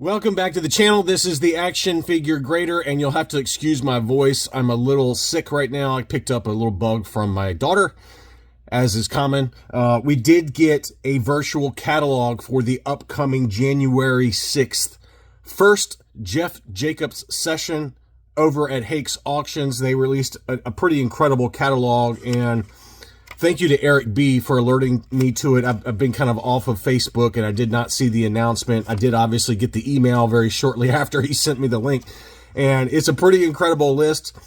Welcome back to the channel. This is the Action Figure Grader, and you'll have to excuse my voice. I'm a little sick right now. I picked up a little bug from my daughter, as is common. We did get a virtual catalog for the upcoming January 6th first Jeff Jacobs session over at Hakes Auctions. They released a pretty incredible catalog, and thank you to Eric B for alerting me to it. I've been kind of off of Facebook and I did not see the announcement. I did obviously get the email very shortly after he sent me the link, and it's a pretty incredible list.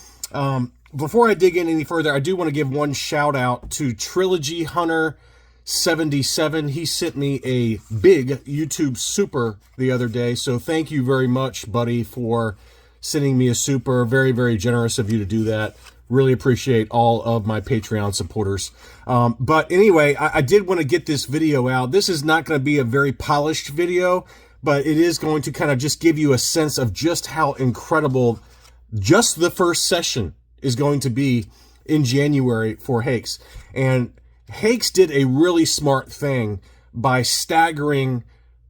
Before I dig in any further, I do want to give one shout out to Trilogy Hunter 77. He sent me a big YouTube super the other day, so thank you very much, buddy, for sending me a super. Very, very generous of you to do that. Really appreciate all of my Patreon supporters. But anyway, I did want to get this video out. This is not going to be a very polished video, but it is going to kind of just give you a sense of just how incredible just the first session is going to be in January for Hakes. And Hakes did a really smart thing by staggering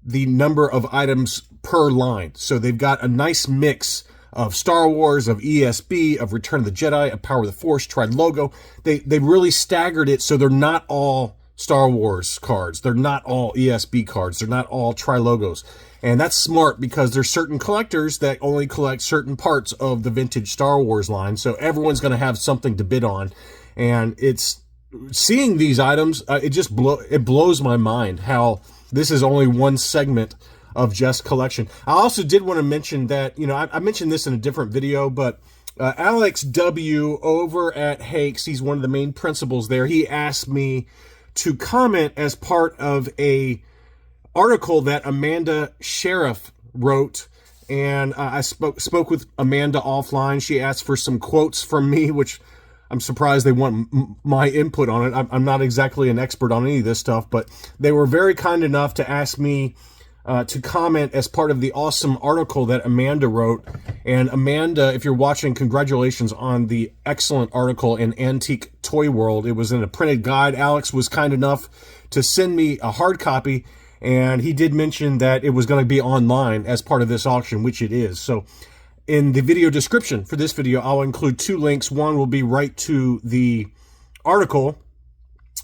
the number of items per line. So they've got a nice mix of Star Wars, of ESB, of Return of the Jedi, of Power of the Force, Tried Logo. They really staggered it so they're not all Star Wars cards. They're not all ESB cards. They're not all Tri-Logos. And that's smart because there's certain collectors that only collect certain parts of the vintage Star Wars line. So everyone's going to have something to bid on. And it's seeing these items, it blows my mind how this is only one segment of Jeff's collection. I also did want to mention that, you know, I mentioned this in a different video, but Alex W. over at Hakes, he's one of the main principals there. He asked me to comment as part of a article that Amanda Sheriff wrote, and I spoke with Amanda offline. She asked for some quotes from me, which I'm surprised they want my input on it. I'm not exactly an expert on any of this stuff, but they were very kind enough to ask me to comment as part of the awesome article that Amanda wrote. And Amanda, if you're watching, congratulations on the excellent article in Antique Toy World. It was in a printed guide. Alex was kind enough to send me a hard copy, and he did mention that it was going to be online as part of this auction, which it is. So in the video description for this video, I'll include two links. One will be right to the article,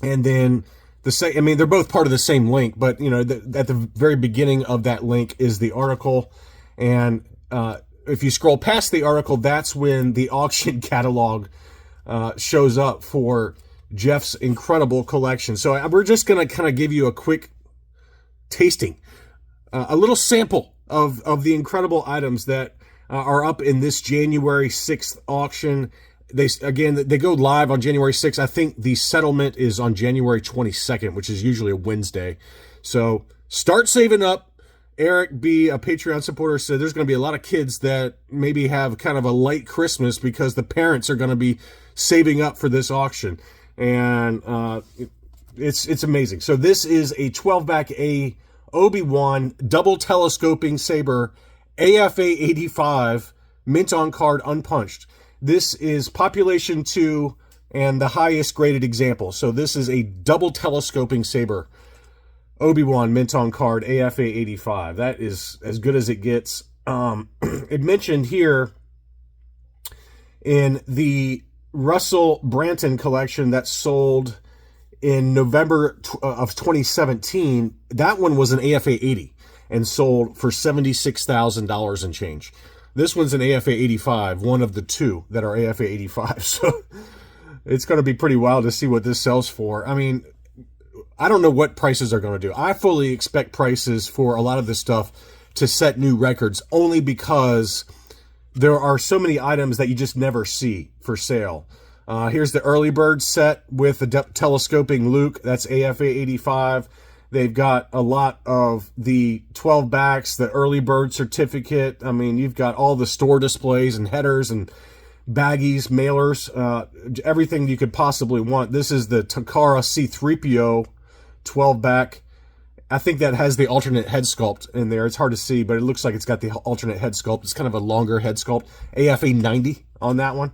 and then I mean, they're both part of the same link, but, you know, at the very beginning of that link is the article. And if you scroll past the article, that's when the auction catalog shows up for Jeff's incredible collection. So we're just going to kind of give you a quick tasting, a little sample of the incredible items that are up in this January 6th auction. They go live on January 6th. I think the settlement is on January 22nd, which is usually a Wednesday. So start saving up. Eric B, a Patreon supporter, said there's going to be a lot of kids that maybe have kind of a late Christmas because the parents are going to be saving up for this auction. And it's amazing. So this is a 12-back A Obi-Wan double telescoping saber AFA 85 mint on card unpunched. This is population 2 and the highest graded example. So this is a double telescoping saber Obi-Wan mint on card AFA 85. That is as good as it gets. It mentioned here in the Russell Branton collection that sold in November of 2017, that one was an AFA 80 and sold for $76,000 and change. This one's an AFA 85, one of the two that are AFA 85. So it's going to be pretty wild to see what this sells for. I mean, I don't know what prices are going to do. I fully expect prices for a lot of this stuff to set new records only because there are so many items that you just never see for sale. Here's the early bird set with the telescoping Luke. That's AFA 85. They've got a lot of the 12 backs, the early bird certificate. I mean, you've got all the store displays and headers and baggies, mailers, everything you could possibly want. This is the Takara C-3PO 12 back. I think that has the alternate head sculpt in there. It's hard to see, but it looks like it's got the alternate head sculpt. It's kind of a longer head sculpt. AFA 90 on that one.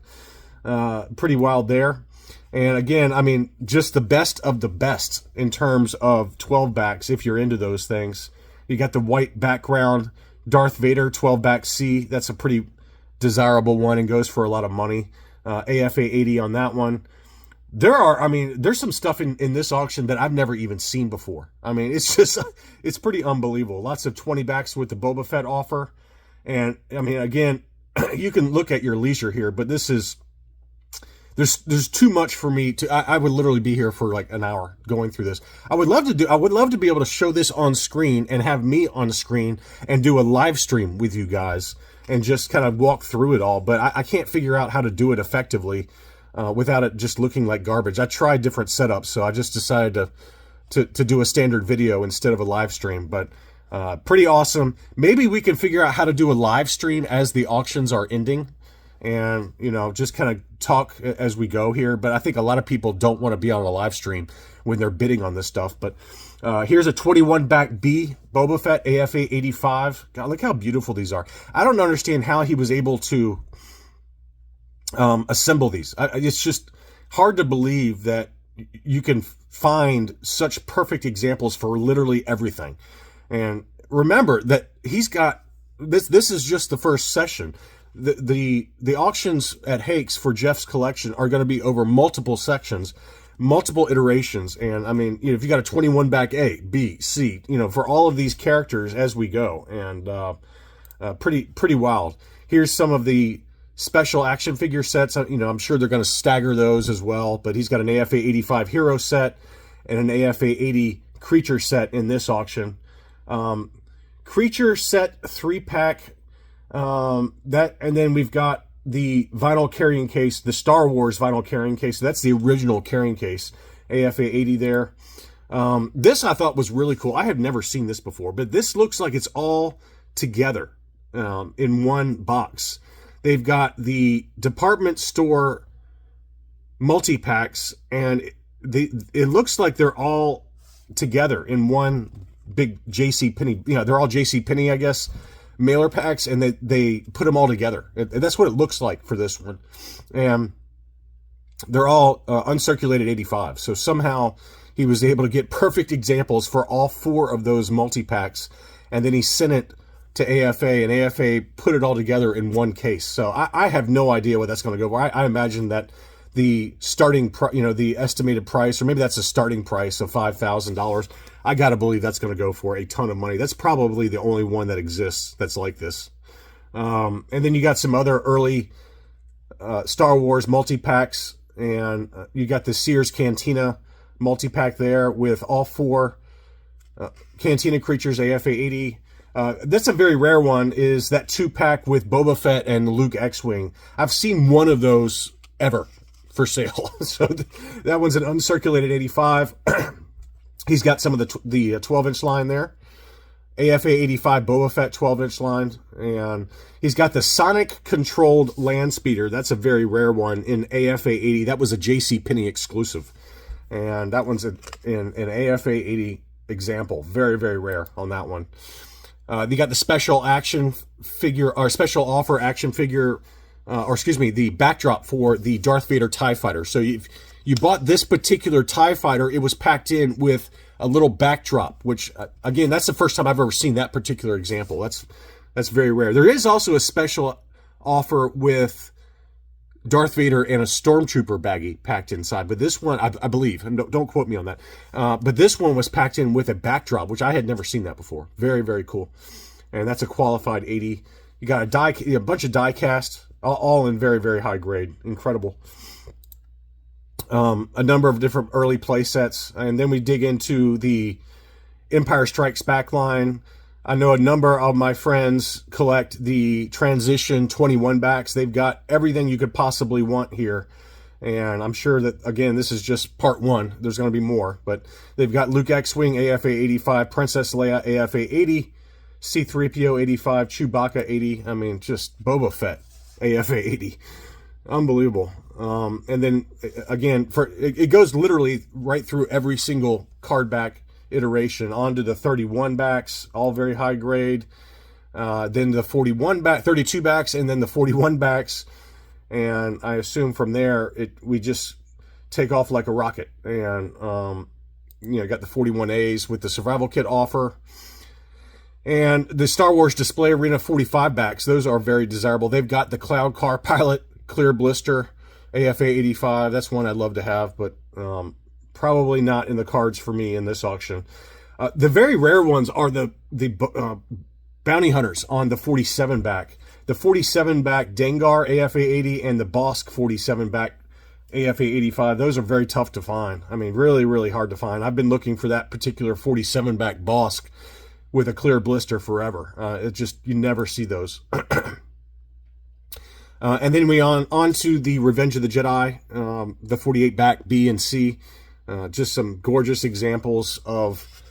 Pretty wild there. And again, I mean, just the best of the best in terms of 12 backs, if you're into those things. You got the white background Darth Vader 12 back C. That's a pretty desirable one and goes for a lot of money. AFA 80 on that one. There's some stuff in this auction that I've never even seen before. I mean, it's pretty unbelievable. Lots of 20 backs with the Boba Fett offer. And I mean, again, you can look at your leisure here, but there's too much for me to, I would literally be here for like an hour going through this. I would love to be able to show this on screen and have me on screen and do a live stream with you guys and just kind of walk through it all. But I can't figure out how to do it effectively without it just looking like garbage. I tried different setups, so I just decided to do a standard video instead of a live stream. But pretty awesome. Maybe we can figure out how to do a live stream as the auctions are ending and, you know, just kind of talk as we go here. But I think a lot of people don't want to be on a live stream when they're bidding on this stuff. But here's a 21 back B Boba Fett AFA 85. God, look how beautiful these are. I don't understand how he was able to assemble these. It's just hard to believe that you can find such perfect examples for literally everything. And remember that he's got this. This is just the first session. The auctions at Hakes for Jeff's collection are going to be over multiple sections, multiple iterations. And I mean, you know, if you got a 21 back A, B, C, you know, for all of these characters as we go, and pretty wild. Here's some of the special action figure sets. You know, I'm sure they're going to stagger those as well. But he's got an AFA 85 hero set and an AFA 80 creature set in this auction. Creature set 3-pack. And then we've got the vinyl carrying case, the Star Wars vinyl carrying case. That's the original carrying case, AFA 80 there. This I thought was really cool. I had never seen this before, but this looks like it's all together in one box. They've got the department store multi-packs, and it looks like they're all together in one big JCPenney. You know, they're all JCPenney, I guess, mailer packs, and they put them all together. That's what it looks like for this one. And they're all uncirculated 85. So somehow he was able to get perfect examples for all 4 of those multi-packs, and then he sent it to AFA, and AFA put it all together in one case. So I have no idea what that's going to go for. I imagine that the starting, the estimated price, or maybe that's a starting price of $5,000. I got to believe that's going to go for a ton of money. That's probably the only one that exists that's like this. And then you got some other early Star Wars multi-packs, and you got the Sears Cantina multi-pack there with all 4 Cantina creatures, AFA 80. That's a very rare one, is that 2-pack with Boba Fett and Luke X-Wing. I've seen one of those ever for sale. So that one's an uncirculated 85. He's got some of the 12-inch line there. AFA 85 Boba Fett 12-inch line. And he's got the Sonic-controlled land speeder. That's a very rare one in AFA 80. That was a JCPenney exclusive. And that one's an AFA 80 example. Very, very rare on that one. You got the special action figure, or special offer action figure, the backdrop for the Darth Vader TIE Fighter. So you bought this particular TIE Fighter, it was packed in with a little backdrop, which, again, that's the first time I've ever seen that particular example. That's very rare. There is also a special offer with Darth Vader and a Stormtrooper baggie packed inside. But this one, I believe, and don't quote me on that, but this one was packed in with a backdrop, which I had never seen that before. Very, very cool. And that's a qualified 80. You got a bunch of die cast, all in very, very high grade. Incredible. A number of different early play sets. And then we dig into the Empire Strikes Back line. I know a number of my friends collect the Transition 21 backs. They've got everything you could possibly want here. And I'm sure that, again, this is just part 1. There's going to be more. But they've got Luke X-Wing AFA 85, Princess Leia AFA 80, C-3PO 85, Chewbacca 80. I mean, just Boba Fett AFA 80. Unbelievable. And then, again, it goes literally right through every single card back iteration onto the 31 backs, all very high grade. Then the 32 backs, and then the 41 backs. And I assume from there, we just take off like a rocket. And, got the 41As with the survival kit offer. And the Star Wars Display Arena 45 backs, those are very desirable. They've got the Cloud Car Pilot clear blister AFA 85. That's one I'd love to have, but probably not in the cards for me in this auction. The very rare ones are the Bounty Hunters on the 47 back. The 47 back Dengar AFA 80 and the Bosk 47 back AFA 85. Those are very tough to find. I mean, really, really hard to find. I've been looking for that particular 47 back Bosk with a clear blister forever. It just, you never see those. And then we on to the Revenge of the Jedi, the 48 back B and C. Just some gorgeous examples of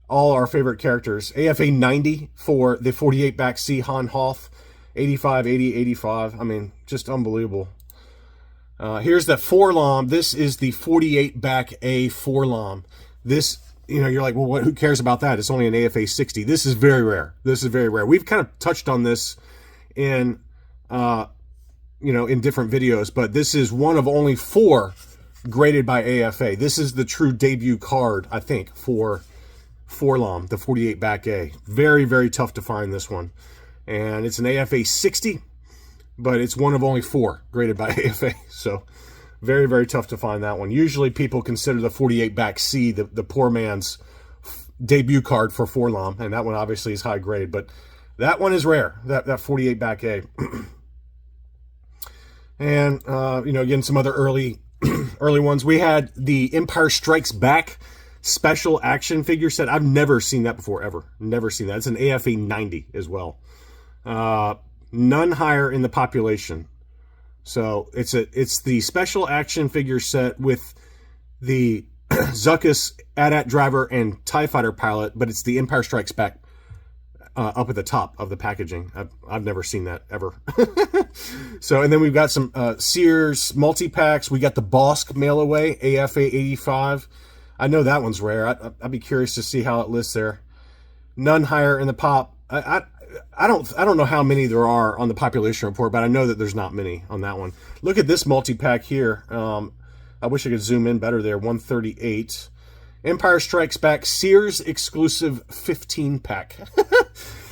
all our favorite characters. AFA 90 for the 48 back C Han Hoth, 85, 80, 85. I mean, just unbelievable. Here's the Forlom. This is the 48 back A Forlom. This, you know, you're like, well, who cares about that? It's only an AFA 60. This is very rare. This is very rare. We've kind of touched on this in, you know, in different videos, but this is one of only 4 graded by AFA. This is the true debut card, I think, for Forlom, the 48 back A. Very, very tough to find this one. And it's an AFA 60, but it's one of only 4 graded by AFA. So very, very tough to find that one. Usually people consider the 48 back C the poor man's debut card for Forlom, and that one obviously is high grade, but that one is rare, that 48 back A. And, you know, again, some other early ones. We had the Empire Strikes Back special action figure set. I've never seen that before, ever. Never seen that. It's an AFA 90 as well. None higher in the population. So it's the special action figure set with the Zuckuss AT-AT driver and TIE fighter pilot, but it's the Empire Strikes Back up at the top of the packaging. I've never seen that ever. So, and then we've got some Sears multi-packs. We got the Bosk mail away AFA 85. I know that one's rare. I'd be curious to see how it lists there. None higher in the pop. I don't know how many there are on the population report, but I know that there's not many on that one. Look at this multi-pack here. I wish I could zoom in better there. 138. Empire Strikes Back Sears exclusive 15-pack.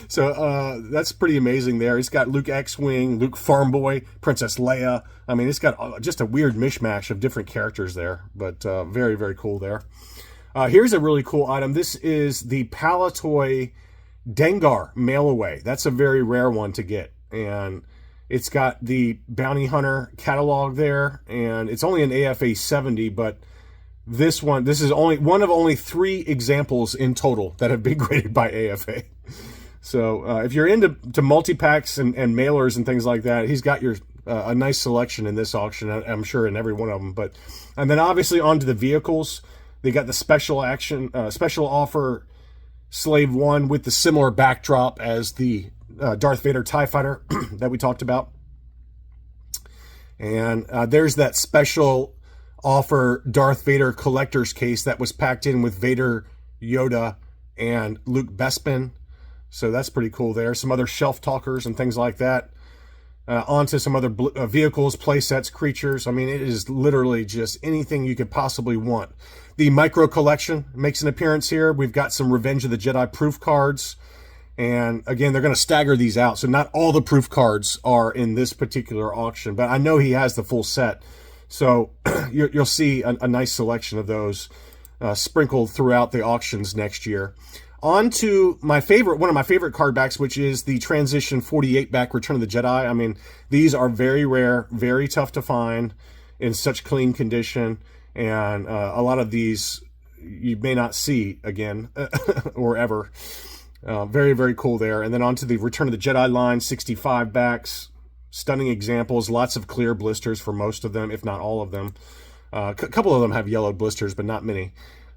So that's pretty amazing there. It's got Luke X-Wing, Luke Farm Boy, Princess Leia. I mean, it's got just a weird mishmash of different characters there, but very, very cool there. Here's a really cool item. This is the Palatoy Dengar mail away. That's a very rare one to get, and it's got the Bounty Hunter catalog there, and it's only an AFA 70, but this is only one of only 3 examples in total that have been graded by AFA. So if you're into multi-packs and mailers and things like that, he's got a nice selection in this auction, I'm sure, in every one of them. And then obviously onto the vehicles, they got the special offer Slave 1 with the similar backdrop as the Darth Vader TIE Fighter that we talked about. And there's that special offer Darth Vader collector's case that was packed in with Vader, Yoda, and Luke Bespin. So that's pretty cool there. Some other shelf talkers and things like that. Onto some other vehicles, playsets, creatures. I mean, it is literally just anything you could possibly want. The micro collection makes an appearance here. We've got some Revenge of the Jedi proof cards. And again, they're going to stagger these out. So not all the proof cards are in this particular auction, but I know he has the full set. So you'll see a nice selection of those sprinkled throughout the auctions next year. On to one of my favorite card backs, which is the Transition 48 back Return of the Jedi. I mean, these are very rare, very tough to find in such clean condition. And a lot of these you may not see again or ever. Very, very cool there. And then on to the Return of the Jedi line, 65 backs. Stunning examples, lots of clear blisters for most of them, if not all of them. A couple of them have yellowed blisters, but not many.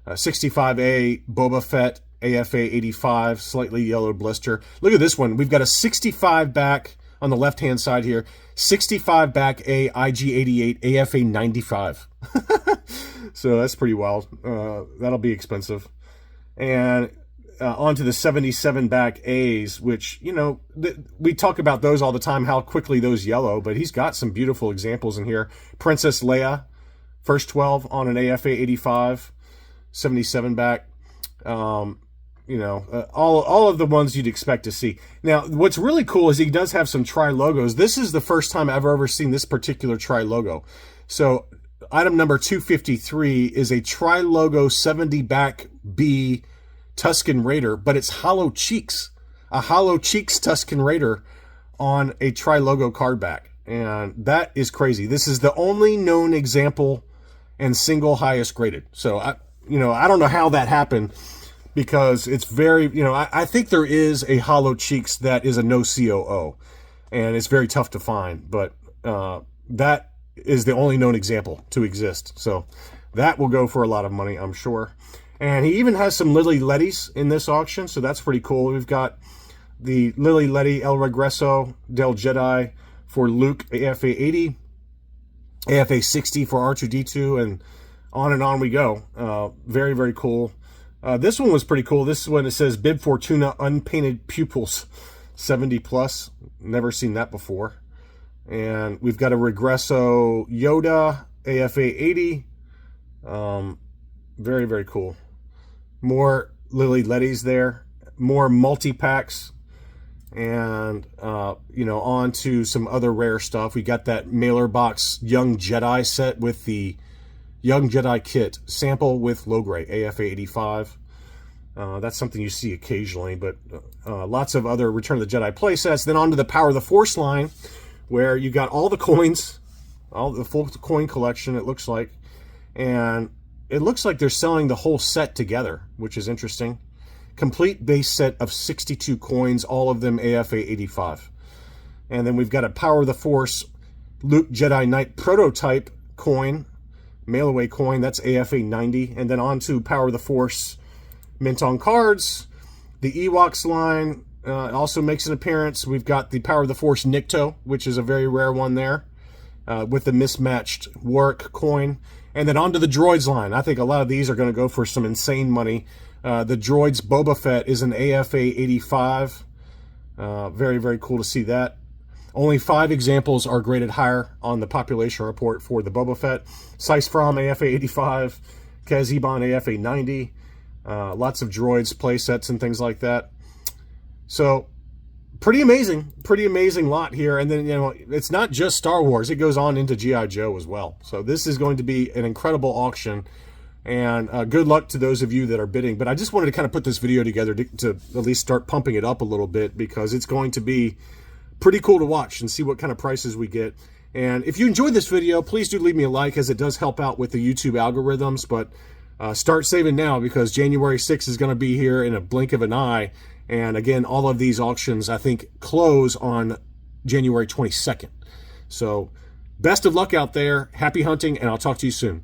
65A Boba Fett AFA 85, slightly yellowed blister. Look at this one. We've got a 65 back on the left-hand side here. 65 back A IG88 AFA 95. So that's pretty wild. That'll be expensive. And onto the 77 back A's, which, you know, we talk about those all the time, how quickly those yellow, but he's got some beautiful examples in here. Princess Leia, first 12 on an AFA 85, 77 back. you know, all of the ones you'd expect to see. Now, what's really cool is he does have some tri logos. This is the first time I've ever seen this particular tri logo. So item number 253 is a tri logo 70 back B Tusken Raider, but it's hollow cheeks, a hollow cheeks Tusken Raider on a tri logo card back. And that is crazy. This is the only known example and single highest graded. So I don't know how that happened, because it's very, I think there is a hollow cheeks that is a no COO, and it's very tough to find, but that is the only known example to exist. So that will go for a lot of money, I'm sure. And he even has some Lily Lettys in this auction, so that's pretty cool. We've got the Lily Letty El Regreso del Jedi for Luke, AFA 80, AFA 60 for R2-D2, and on we go. Very, very cool. This one was pretty cool. This one, it says Bib Fortuna Unpainted Pupils 70 plus. Never seen that before. And we've got a Regresso Yoda AFA 80. Very, very cool. More Lily Lettys there. More multi-packs. And, on to some other rare stuff. We got that mailer box Young Jedi set with the Young Jedi kit sample with Logray, AFA 85. That's something you see occasionally, but lots of other Return of the Jedi playsets. Then on to the Power of the Force line, where you got all the coins, all the full coin collection, it looks like. And it looks like they're selling the whole set together, which is interesting. Complete base set of 62 coins, all of them AFA 85. And then we've got a Power of the Force Luke Jedi Knight prototype coin, mail-away coin, that's AFA 90. And then on to Power of the Force mint on cards. The Ewoks line also makes an appearance. We've got the Power of the Force Nikto, which is a very rare one there, with the mismatched Warwick coin. And then on to the Droids line. I think a lot of these are going to go for some insane money. The Droids Boba Fett is an AFA 85. Very, very cool to see that. Only 5 examples are graded higher on the population report for the Boba Fett. Sice Fromm AFA 85. Kaz Iban AFA 90. Lots of Droids playsets and things like that. So pretty amazing lot here. And then, it's not just Star Wars. It goes on into G.I. Joe as well. So this is going to be an incredible auction. And good luck to those of you that are bidding. But I just wanted to kind of put this video together to at least start pumping it up a little bit, because it's going to be pretty cool to watch and see what kind of prices we get. And if you enjoyed this video, please do leave me a like, as it does help out with the YouTube algorithms. But start saving now, because January 6th is going to be here in a blink of an eye. And again, all of these auctions, I think, close on January 22nd. So best of luck out there. Happy hunting, and I'll talk to you soon.